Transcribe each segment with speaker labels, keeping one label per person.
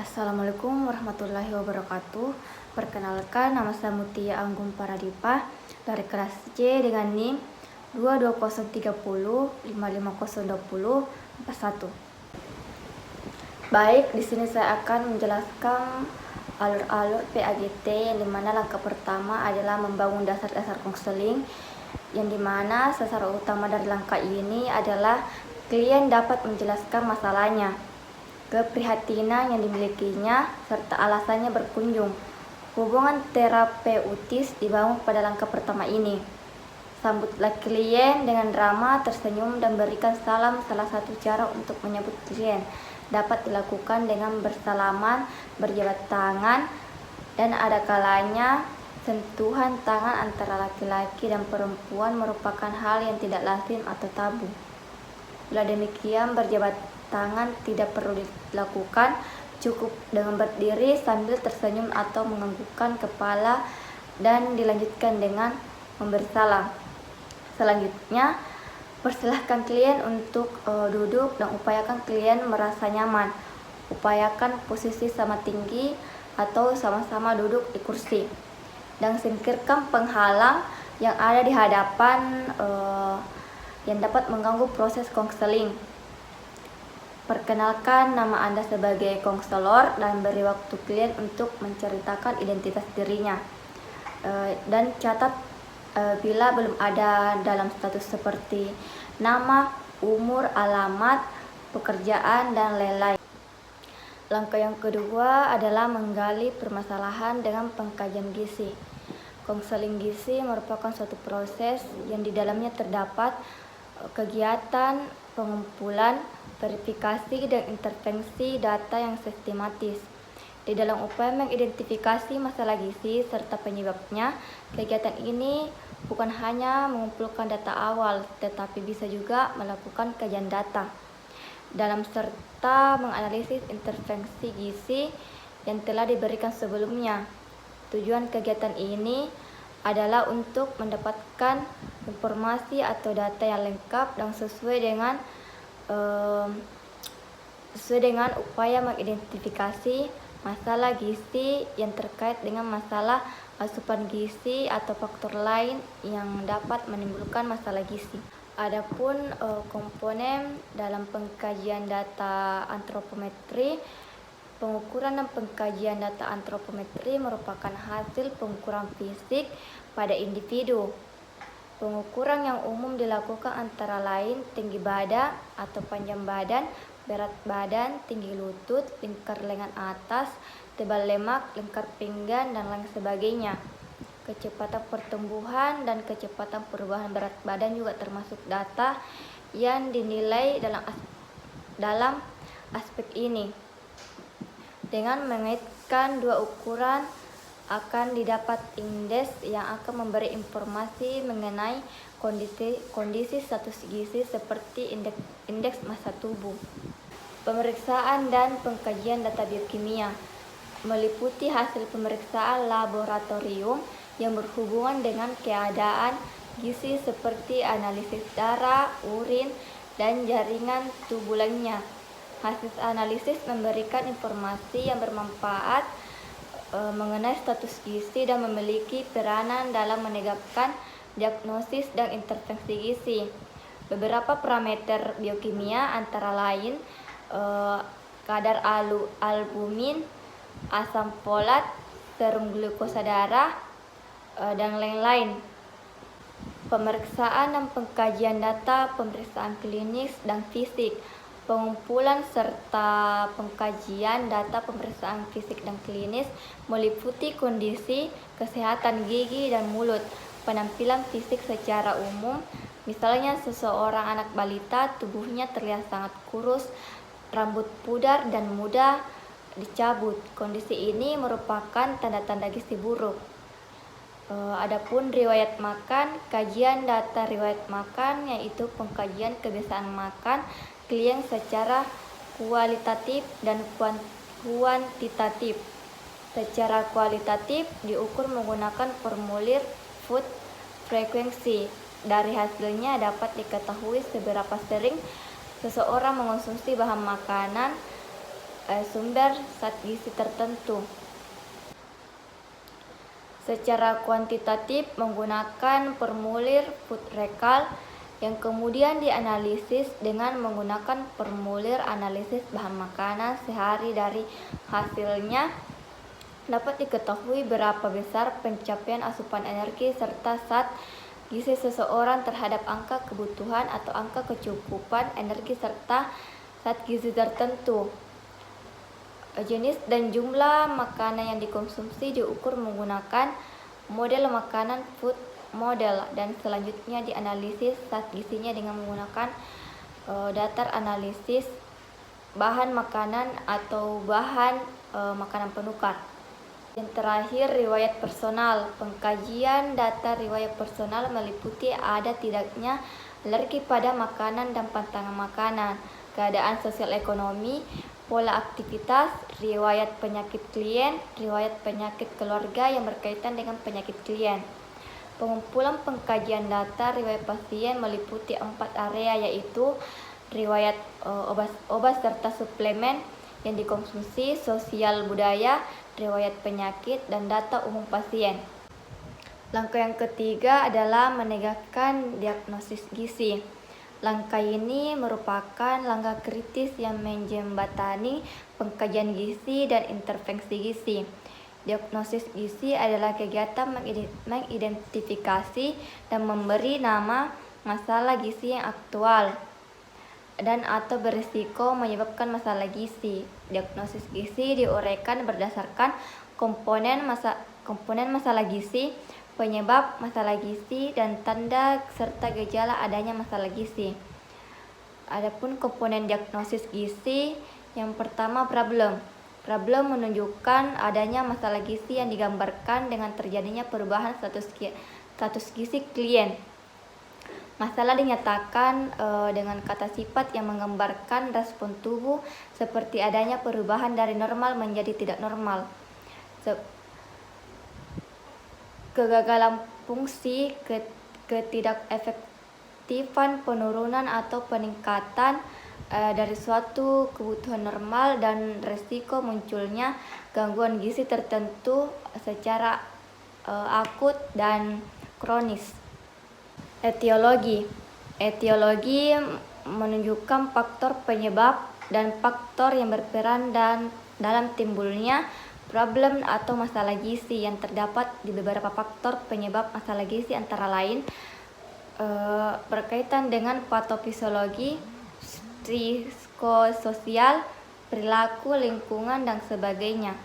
Speaker 1: Assalamualaikum warahmatullahi wabarakatuh. Perkenalkan, nama saya Mutia Anggun Paradipa dari kelas C dengan NIM 22030 55020 41. Baik, di sini saya akan menjelaskan alur-alur PAGT, yang dimana langkah pertama adalah membangun dasar-dasar konseling, yang dimana sasaran utama dari langkah ini adalah klien dapat menjelaskan masalahnya, keprihatinan yang dimilikinya, serta alasannya berkunjung. Hubungan terapeutis dibangun pada langkah pertama ini. Sambutlah klien dengan ramah, tersenyum, dan berikan salam. Salah satu cara untuk menyambut klien dapat dilakukan dengan bersalaman, berjabat tangan, dan ada kalanya sentuhan tangan antara laki-laki dan perempuan merupakan hal yang tidak lazim atau tabu. Bila demikian, berjabat tangan tidak perlu dilakukan, cukup dengan berdiri sambil tersenyum atau menganggukkan kepala dan dilanjutkan dengan memberi salam. Selanjutnya, persilahkan klien untuk duduk dan upayakan klien merasa nyaman. Upayakan posisi sama tinggi atau sama-sama duduk di kursi, dan singkirkan penghalang yang ada di hadapan yang dapat mengganggu proses konseling. Perkenalkan nama Anda sebagai konselor dan beri waktu klien untuk menceritakan identitas dirinya. Dan catat bila belum ada dalam status seperti nama, umur, alamat, pekerjaan, dan lain-lain. Langkah yang kedua adalah menggali permasalahan dengan pengkajian gizi. Konseling gizi merupakan suatu proses yang di dalamnya terdapat kegiatan pengumpulan, verifikasi, dan intervensi data yang sistematis. Di dalam upaya mengidentifikasi masalah gizi serta penyebabnya, kegiatan ini bukan hanya mengumpulkan data awal, tetapi bisa juga melakukan kajian data dalam serta menganalisis intervensi gizi yang telah diberikan sebelumnya. Tujuan kegiatan ini adalah untuk mendapatkan informasi atau data yang lengkap dan sesuai dengan upaya mengidentifikasi masalah gizi yang terkait dengan masalah asupan gizi atau faktor lain yang dapat menimbulkan masalah gizi. Adapun komponen dalam pengkajian data antropometri, pengukuran dan pengkajian data antropometri merupakan hasil pengukuran fisik pada individu. Pengukuran yang umum dilakukan antara lain tinggi badan atau panjang badan, berat badan, tinggi lutut, lingkar lengan atas, tebal lemak, lingkar pinggang, dan lain sebagainya. Kecepatan pertumbuhan dan kecepatan perubahan berat badan juga termasuk data yang dinilai dalam aspek ini. Dengan mengaitkan dua ukuran, akan didapat indeks yang akan memberi informasi mengenai kondisi status gizi seperti indeks massa tubuh. Pemeriksaan dan pengkajian data biokimia meliputi hasil pemeriksaan laboratorium yang berhubungan dengan keadaan gizi seperti analisis darah, urin, dan jaringan tubuh lainnya. Hasil analisis memberikan informasi yang bermanfaat mengenai status gizi dan memiliki peranan dalam menegakkan diagnosis dan intervensi gizi. Beberapa parameter biokimia antara lain kadar albumin, asam folat, serum glukosa darah, dan lain-lain. Pemeriksaan dan pengkajian data pemeriksaan klinis dan fisik. Pengumpulan serta pengkajian data pemeriksaan fisik dan klinis meliputi kondisi kesehatan gigi dan mulut, penampilan fisik secara umum, misalnya seseorang anak balita tubuhnya terlihat sangat kurus, rambut pudar dan mudah dicabut. Kondisi ini merupakan tanda-tanda gizi buruk. Adapun riwayat makan, kajian data riwayat makan yaitu pengkajian kebiasaan makan klien secara kualitatif dan kuantitatif. Secara kualitatif diukur menggunakan formulir food frequency. Dari hasilnya dapat diketahui seberapa sering seseorang mengonsumsi bahan makanan sumber zat gizi tertentu. Secara kuantitatif menggunakan formulir food recall yang kemudian dianalisis dengan menggunakan formulir analisis bahan makanan sehari. Dari hasilnya dapat diketahui berapa besar pencapaian asupan energi serta zat gizi seseorang terhadap angka kebutuhan atau angka kecukupan energi serta zat gizi tertentu. Jenis dan jumlah makanan yang dikonsumsi diukur menggunakan model makanan food model dan selanjutnya dianalisis zat gizinya dengan menggunakan daftar analisis bahan makanan atau bahan makanan penukar. Yang terakhir, riwayat personal. Pengkajian data riwayat personal meliputi ada tidaknya alergi pada makanan dan pantangan makanan, keadaan sosial ekonomi, pola aktivitas, riwayat penyakit klien, riwayat penyakit keluarga yang berkaitan dengan penyakit klien. Pengumpulan pengkajian data riwayat pasien meliputi 4 area, yaitu riwayat obat serta suplemen yang dikonsumsi, sosial budaya, riwayat penyakit, dan data umum pasien. Langkah yang ketiga adalah menegakkan diagnosis gizi. Langkah ini merupakan langkah kritis yang menjembatani pengkajian gizi dan intervensi gizi. Diagnosis gizi adalah kegiatan mengidentifikasi dan memberi nama masalah gizi yang aktual dan atau berisiko menyebabkan masalah gizi. Diagnosis gizi diuraikan berdasarkan komponen masalah gizi, penyebab masalah gizi, dan tanda serta gejala adanya masalah gizi. Adapun komponen diagnosis gizi, yang pertama problem. Problem menunjukkan adanya masalah gizi yang digambarkan dengan terjadinya perubahan status gizi klien. Masalah dinyatakan dengan kata sifat yang menggambarkan respon tubuh seperti adanya perubahan dari normal menjadi tidak normal. Kegagalan fungsi, ketidakefektifan, penurunan atau peningkatan dari suatu kebutuhan normal, dan resiko munculnya gangguan gizi tertentu secara akut dan kronis. Etiologi menunjukkan faktor penyebab dan faktor yang berperan dalam timbulnya problem atau masalah gizi yang terdapat di beberapa faktor penyebab masalah gizi, antara lain berkaitan dengan patofisiologi, psikososial, perilaku, lingkungan, dan sebagainya.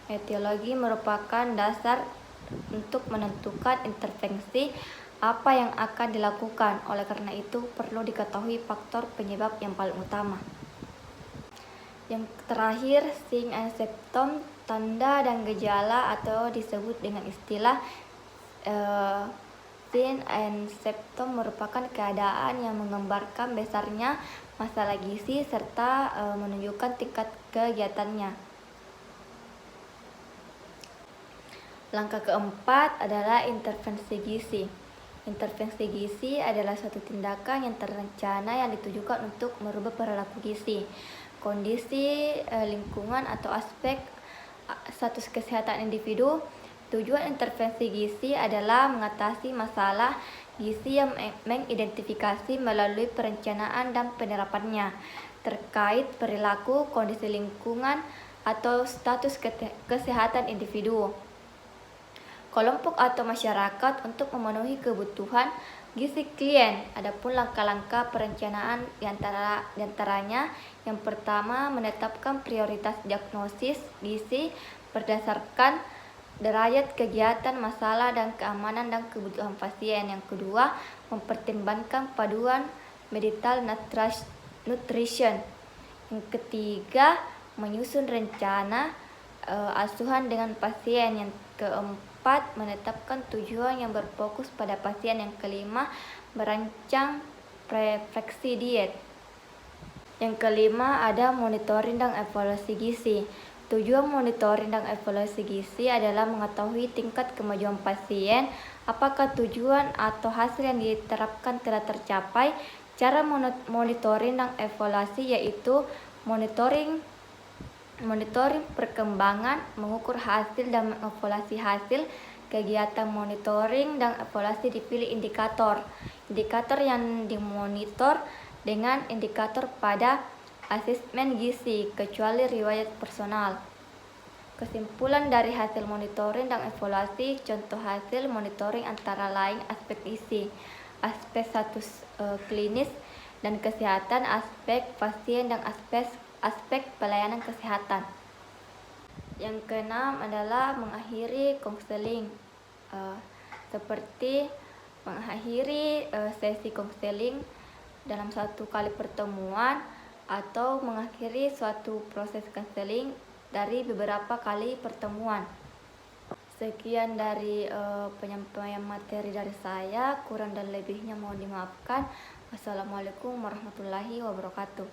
Speaker 1: Etiologi merupakan dasar untuk menentukan intervensi apa yang akan dilakukan. Oleh karena itu, perlu diketahui faktor penyebab yang paling utama. Yang terakhir, sign and symptom, tanda dan gejala, atau disebut dengan istilah sign and symptom merupakan keadaan yang menggambarkan besarnya masalah gizi serta menunjukkan tingkat kegiatannya. Langkah keempat adalah intervensi gizi. Intervensi gizi adalah suatu tindakan yang terencana yang ditujukan untuk merubah perilaku gizi, kondisi lingkungan, atau aspek status kesehatan individu. Tujuan intervensi gizi adalah mengatasi masalah gizi yang mengidentifikasi melalui perencanaan dan penerapannya terkait perilaku, kondisi lingkungan, atau status kesehatan individu, kelompok atau masyarakat untuk memenuhi kebutuhan gizi klien. Adapun langkah-langkah perencanaan diantaranya, yang pertama, menetapkan prioritas diagnosis gizi berdasarkan derajat kegiatan, masalah, dan keamanan dan kebutuhan pasien. Yang kedua, mempertimbangkan paduan medical nutrition. Yang ketiga, menyusun rencana asuhan dengan pasien. Yang keempat, menetapkan tujuan yang berfokus pada pasien. Yang kelima, merancang prefleksi diet. Yang kelima, ada monitoring dan evaluasi gizi. Tujuan monitoring dan evaluasi gizi adalah mengetahui tingkat kemajuan pasien, apakah tujuan atau hasil yang diterapkan telah tercapai. Cara monitoring dan evaluasi yaitu monitoring Monitoring perkembangan, mengukur hasil dan mengevaluasi hasil. Kegiatan monitoring dan evaluasi dipilih indikator. Indikator yang dimonitor dengan indikator pada asesmen gizi, kecuali riwayat personal. Kesimpulan dari hasil monitoring dan evaluasi, contoh hasil monitoring antara lain aspek gizi, aspek status klinis dan kesehatan, aspek pasien dan aspek pelayanan kesehatan. Yang keenam adalah mengakhiri konseling, seperti mengakhiri sesi konseling dalam satu kali pertemuan atau mengakhiri suatu proses konseling dari beberapa kali pertemuan. Sekian dari penyampaian materi dari saya, kurang dan lebihnya mohon dimaafkan. Wassalamualaikum warahmatullahi wabarakatuh.